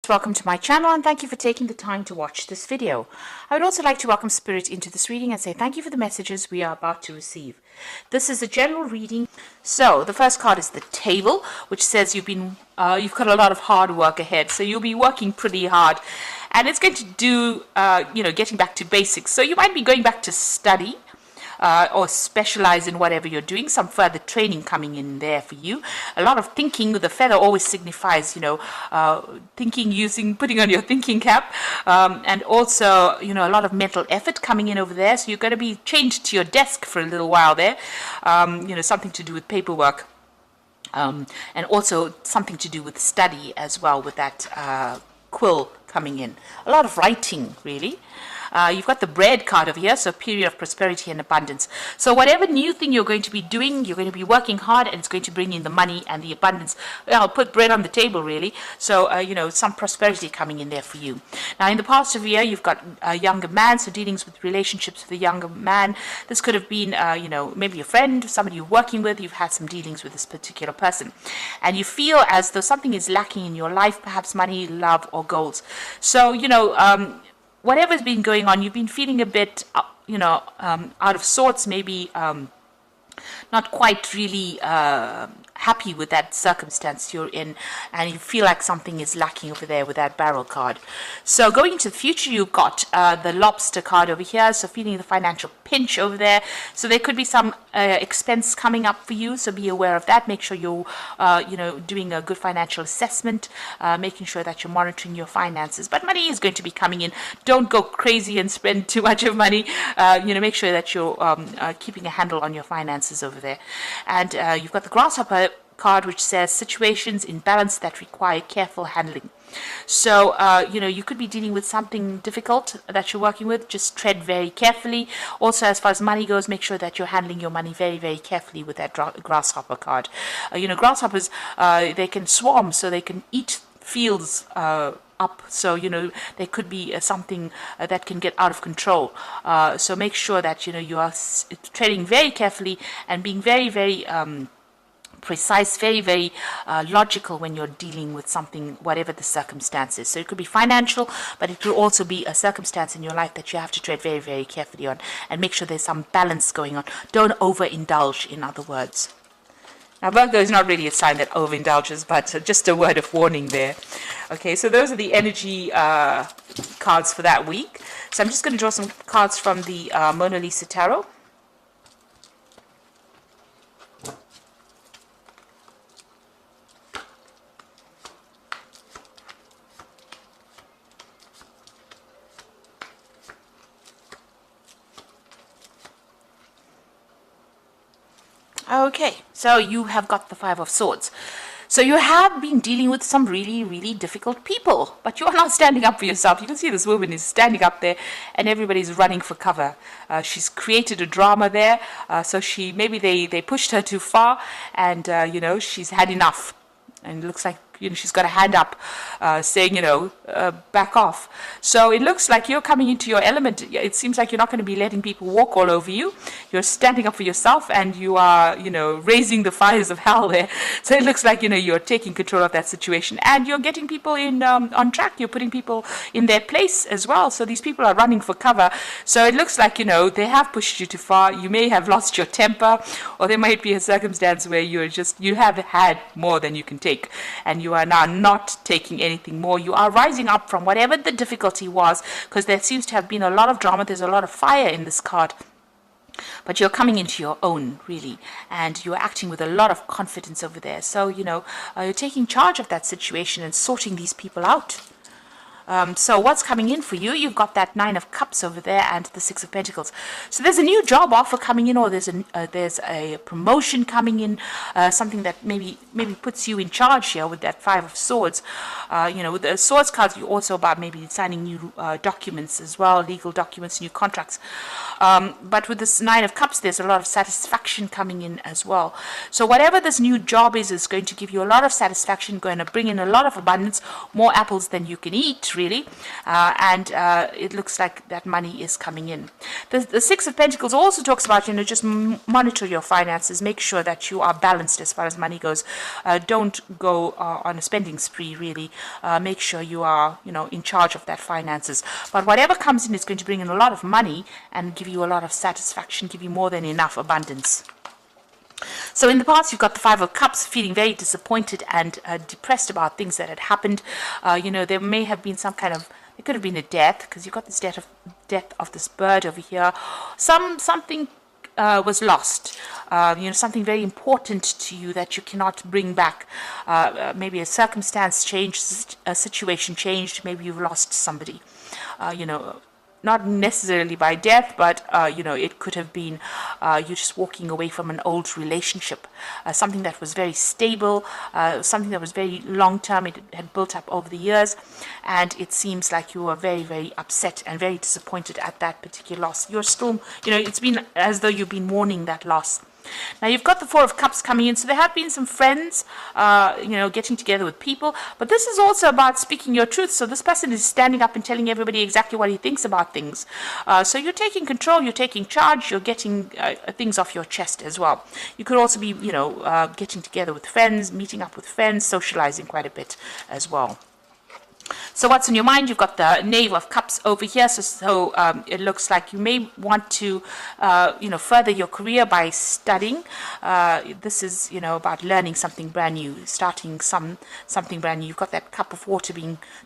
Welcome to my channel and thank you for taking the time to watch this video. I would also like to welcome Spirit into this reading and say thank you for the messages we are about to receive. This is a general reading. So the first card is the Table, which says you've got a lot of hard work ahead. So you'll be working pretty hard and it's going to do, getting back to basics. So you might be going back to study. Or specialize in whatever you're doing, some further training coming in there for you. A lot of thinking. The feather always signifies, thinking, putting on your thinking cap, and also, a lot of mental effort coming in over there. So you're going to be chained to your desk for a little while there, something to do with paperwork. And also something to do with study as well with that quill coming in. A lot of writing, really. You've got the bread card over here, so period of prosperity and abundance. So whatever new thing you're going to be doing, you're going to be working hard and it's going to bring in the money and the abundance. I'll put bread on the table, really. So, some prosperity coming in there for you. Now, in the past of year, you've got a younger man, so dealings with relationships with a younger man. This could have been, maybe a friend, somebody you're working with. You've had some dealings with this particular person. And you feel as though something is lacking in your life, perhaps money, love, or goals. So, whatever's been going on, you've been feeling a bit, out of sorts, maybe not quite really happy with that circumstance you're in, and you feel like something is lacking over there with that barrel card. So going into the future, you've got the lobster card over here, so feeling the financial pinch over there. So there could be some expense coming up for you, so be aware of that. Make sure you're doing a good financial assessment, making sure that you're monitoring your finances. But money is going to be coming in. Don't go crazy and spend too much of money. Make sure that you're keeping a handle on your finances over there. And you've got the grasshopper card, which says situations in balance that require careful handling. So, you could be dealing with something difficult that you're working with. Just tread very carefully. Also, as far as money goes, make sure that you're handling your money very, very carefully with that grasshopper card. Grasshoppers, they can swarm, so they can eat fields up. So, there could be something that can get out of control. So make sure that, you are treading very carefully and being very, very precise, very, very logical when you're dealing with something, whatever the circumstances. So it could be financial, but it could also be a circumstance in your life that you have to tread very, very carefully on and make sure there's some balance going on. Don't overindulge, in other words. Now, Virgo is not really a sign that overindulges, but just a word of warning there. Okay, so those are the energy cards for that week. So I'm just going to draw some cards from the Mona Lisa Tarot. Okay, so you have got the Five of Swords. So you have been dealing with some really, really difficult people, but you are not standing up for yourself. You can see this woman is standing up there and everybody's running for cover. She's created a drama there, so maybe they pushed her too far and, she's had enough. And it looks like, she's got a hand up saying, back off. So it looks like you're coming into your element. It seems like you're not going to be letting people walk all over you. You're standing up for yourself and you are, raising the fires of hell there. So it looks like, you're taking control of that situation and you're getting people in on track. You're putting people in their place as well. So these people are running for cover. So it looks like, they have pushed you too far. You may have lost your temper, or there might be a circumstance where you have had more than you can take. And you are now not taking anything more. You are rising up from whatever the difficulty was, because there seems to have been a lot of drama. There's a lot of fire in this card. But you're coming into your own, really, and you're acting with a lot of confidence over there. So, you're taking charge of that situation and sorting these people out. So what's coming in for you? You've got that Nine of Cups over there and the Six of Pentacles. So there's a new job offer coming in, or there's a promotion coming in, something that maybe puts you in charge here with that Five of Swords. With the Swords cards, you're also about maybe signing new documents as well, legal documents, new contracts. But with this Nine of Cups, there's a lot of satisfaction coming in as well. So whatever this new job is going to give you a lot of satisfaction, going to bring in a lot of abundance, more apples than you can eat, really, and it looks like that money is coming in. The Six of Pentacles also talks about, just monitor your finances, make sure that you are balanced as far as money goes. Don't go on a spending spree, really. Make sure you are, in charge of that finances. But whatever comes in is going to bring in a lot of money and give you a lot of satisfaction, give you more than enough abundance. So in the past, you've got the Five of Cups, feeling very disappointed and depressed about things that had happened. There may have been some kind of, it could have been a death, because you've got this death of this bird over here. Something was lost, something very important to you that you cannot bring back. Maybe a circumstance changed, a situation changed, maybe you've lost somebody, not necessarily by death, but, it could have been you just walking away from an old relationship, something that was very stable, something that was very long-term. It had built up over the years, and it seems like you were very, very upset and very disappointed at that particular loss. You're still, it's been as though you've been mourning that loss. Now you've got the Four of Cups coming in, so there have been some friends, getting together with people, but this is also about speaking your truth. So this person is standing up and telling everybody exactly what he thinks about things. So you're taking control, you're taking charge, you're getting things off your chest as well. You could also be, getting together with friends, meeting up with friends, socializing quite a bit as well. So what's on your mind? You've got the Knave of Cups over here. So it looks like you may want to, further your career by studying. This is, about learning something brand new, starting something brand new. You've got that cup of water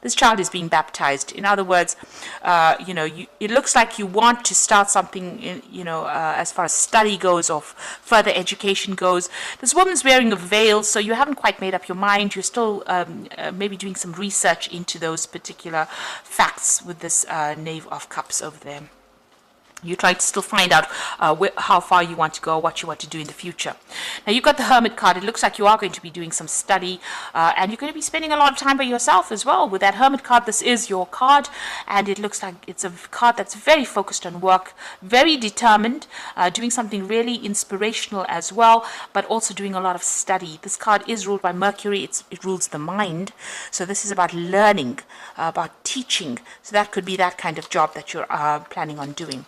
this child is being baptized. In other words, it looks like you want to start something, as far as study goes or further education goes. This woman's wearing a veil, so you haven't quite made up your mind. You're still maybe doing some research into those particular facts with this Knave of Cups over there. You try to still find out how far you want to go, what you want to do in the future. Now, you've got the Hermit card. It looks like you are going to be doing some study, and you're going to be spending a lot of time by yourself as well. With that Hermit card, this is your card, and it looks like it's a card that's very focused on work, very determined, doing something really inspirational as well, but also doing a lot of study. This card is ruled by Mercury. It rules the mind. So this is about learning, about teaching. So that could be that kind of job that you're planning on doing.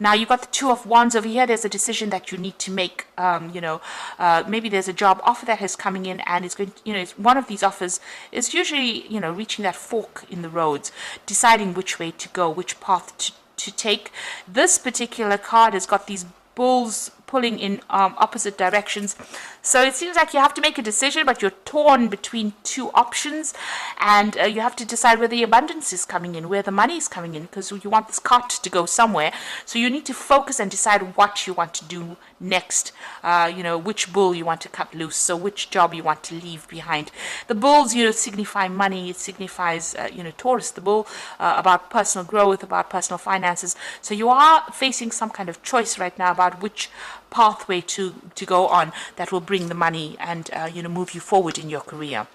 Now, you've got the Two of Wands over here. There's a decision that you need to make. Maybe there's a job offer that is coming in, and it's going to, one of these offers is usually, reaching that fork in the roads, deciding which way to go, which path to take. This particular card has got these bulls pulling in opposite directions. So it seems like you have to make a decision, but you're torn between two options, and you have to decide where the abundance is coming in, where the money is coming in, because you want this cart to go somewhere. So you need to focus and decide what you want to do next, which bull you want to cut loose, so which job you want to leave behind. The bulls, signify money. It signifies, Taurus, the bull, about personal growth, about personal finances. So you are facing some kind of choice right now about which pathway to go on that will bring the money and move you forward in your career.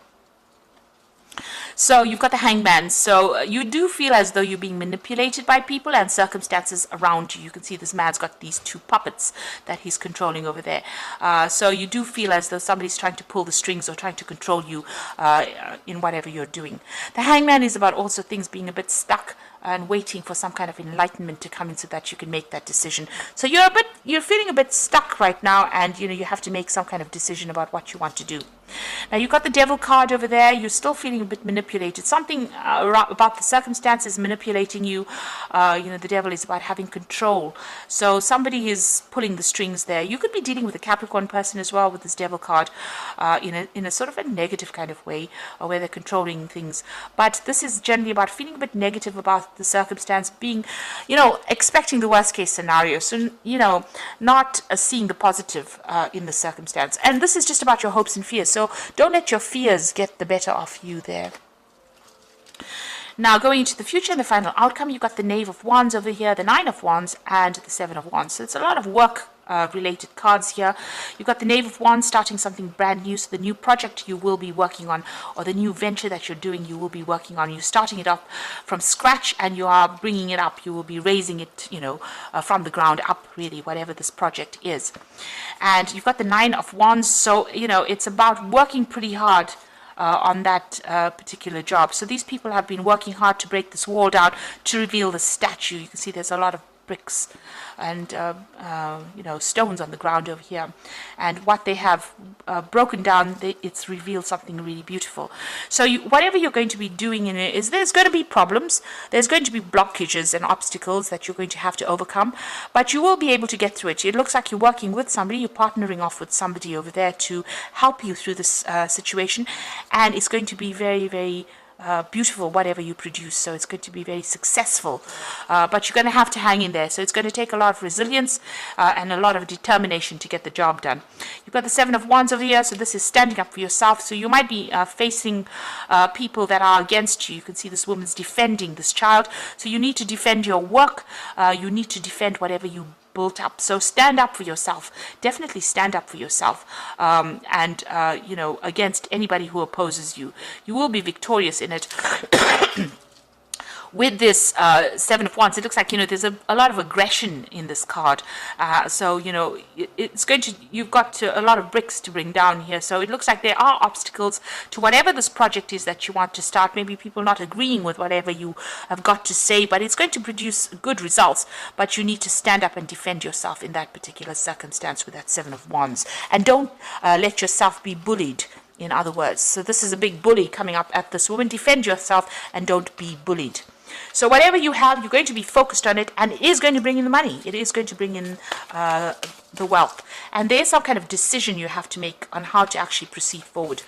So you've got the Hangman. So you do feel as though you're being manipulated by people and circumstances around you. You can see this man's got these two puppets that he's controlling over there. So you do feel as though somebody's trying to pull the strings or trying to control you in whatever you're doing. The Hangman is about also things being a bit stuck and waiting for some kind of enlightenment to come in so that you can make that decision. So you're feeling a bit stuck right now, and you have to make some kind of decision about what you want to do. Now, you've got the Devil card over there. You're still feeling a bit manipulated. Something about the circumstances manipulating you. The Devil is about having control. So somebody is pulling the strings there. You could be dealing with a Capricorn person as well with this Devil card, in a sort of a negative kind of way, where they're controlling things. But this is generally about feeling a bit negative about the circumstance, being, expecting the worst case scenario. So, not seeing the positive in the circumstance. And this is just about your hopes and fears. So don't let your fears get the better of you there. Now, going into the future and the final outcome, you've got the Knave of Wands over here, the Nine of Wands, and the Seven of Wands. So it's a lot of work related cards here. You've got the Knave of Wands starting something brand new. So the new project you will be working on, or the new venture that you're doing, you will be working on. You're starting it up from scratch, and you are bringing it up. You will be raising it, from the ground up, really, whatever this project is. And you've got the Nine of Wands. So, it's about working pretty hard on that particular job. So these people have been working hard to break this wall down to reveal the statue. You can see there's a lot of bricks and stones on the ground over here, and what they have broken down, it's revealed something really beautiful. So whatever you're going to be doing in it is, there's going to be problems, there's going to be blockages and obstacles that you're going to have to overcome, but you will be able to get through it. It looks like you're working with somebody, you're partnering off with somebody over there to help you through this situation, and it's going to be very, very beautiful, whatever you produce. So it's going to be very successful, but you're going to have to hang in there. So it's going to take a lot of resilience and a lot of determination to get the job done. You've got the Seven of Wands over here, so this is standing up for yourself. So you might be facing people that are against you. You can see this woman's defending this child, so you need to defend your work, you need to defend whatever you built up. So stand up for yourself, definitely stand up for yourself, and against anybody who opposes you. You will be victorious in it. With this Seven of Wands, it looks like there's a lot of aggression in this card. So it's going to, you've got a lot of bricks to bring down here. So it looks like there are obstacles to whatever this project is that you want to start. Maybe people not agreeing with whatever you have got to say, but it's going to produce good results. But you need to stand up and defend yourself in that particular circumstance with that Seven of Wands, and don't let yourself be bullied. In other words, so this is a big bully coming up at this woman. Defend yourself and don't be bullied. So whatever you have, you're going to be focused on it, and it is going to bring in the money. It is going to bring in the wealth. And there's some kind of decision you have to make on how to actually proceed forward.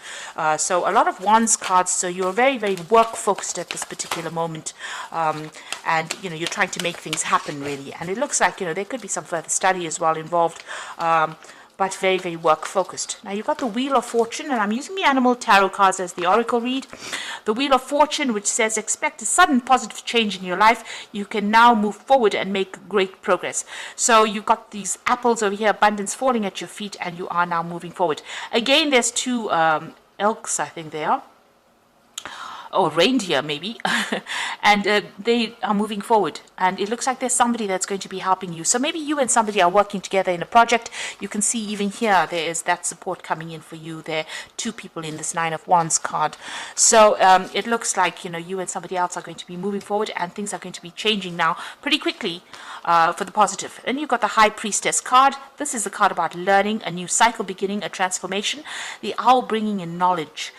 So a lot of Wands cards, so you're very, very work-focused at this particular moment. And, you're trying to make things happen, really. And it looks like, there could be some further study as well involved. But very, very work-focused. Now, you've got the Wheel of Fortune, and I'm using the Animal Tarot cards as the Oracle read. The Wheel of Fortune, which says, expect a sudden positive change in your life. You can now move forward and make great progress. So you've got these apples over here, abundance falling at your feet, and you are now moving forward. Again, there's two elks, I think they are. Or reindeer maybe, and they are moving forward, and it looks like there's somebody that's going to be helping you. So maybe you and somebody are working together in a project. You can see even here there is that support coming in for you. There are two people in this Nine of Wands card. So it looks like you and somebody else are going to be moving forward, and things are going to be changing now pretty quickly for the positive. And you've got the High Priestess card. This is a card about learning, a new cycle beginning, a transformation. The Owl bringing in knowledge.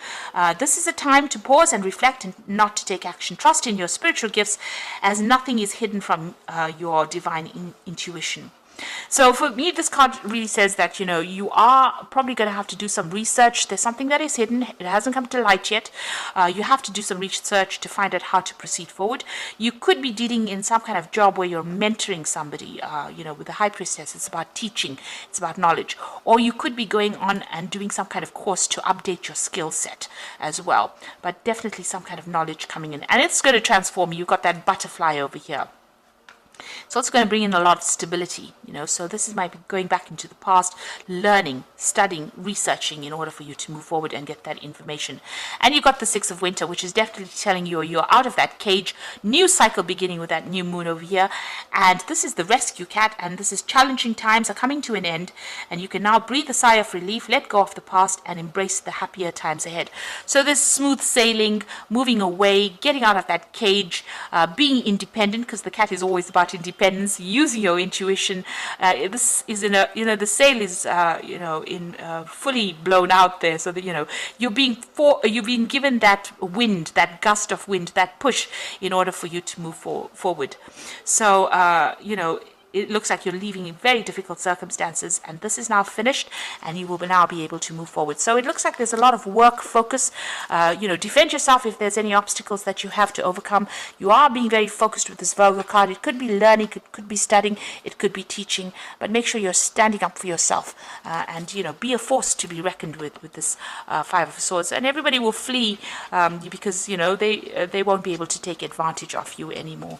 This is a time to pause and reflect and not to take action. Trust in your spiritual gifts, as nothing is hidden from your divine intuition. So for me, this card really says that, you are probably going to have to do some research. There's something that is hidden. It hasn't come to light yet. You have to do some research to find out how to proceed forward. You could be dealing in some kind of job where you're mentoring somebody. With the High Priestess, it's about teaching. It's about knowledge. Or you could be going on and doing some kind of course to update your skill set as well. But definitely some kind of knowledge coming in. And it's going to transform you. You've got that butterfly over here. It's also going to bring in a lot of stability, so this might be going back into the past, learning, studying, researching in order for you to move forward and get that information. And you've got the Six of Winter, which is definitely telling you you're out of that cage, new cycle beginning with that new moon over here. And this is the Rescue Cat, and this is challenging times are coming to an end, and you can now breathe a sigh of relief, let go of the past, and embrace the happier times ahead. So there's smooth sailing, moving away, getting out of that cage, being independent, because the cat is always about independence, using your intuition. This is in a, the sail is, fully blown out there, so that, you're being given that wind, that gust of wind, that push in order for you to move forward. So, it looks like you're leaving in very difficult circumstances, and this is now finished, and you will now be able to move forward. So it looks like there's a lot of work focus. Defend yourself if there's any obstacles that you have to overcome. You are being very focused with this Virgo card. It could be learning, it could be studying, it could be teaching, but make sure you're standing up for yourself, and be a force to be reckoned with this Five of Swords. And everybody will flee because they won't be able to take advantage of you anymore.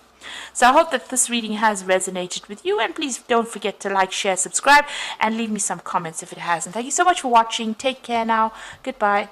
So I hope that this reading has resonated with you, and please don't forget to like, share, subscribe, and leave me some comments if it has. And thank you so much for watching. Take care now. Goodbye.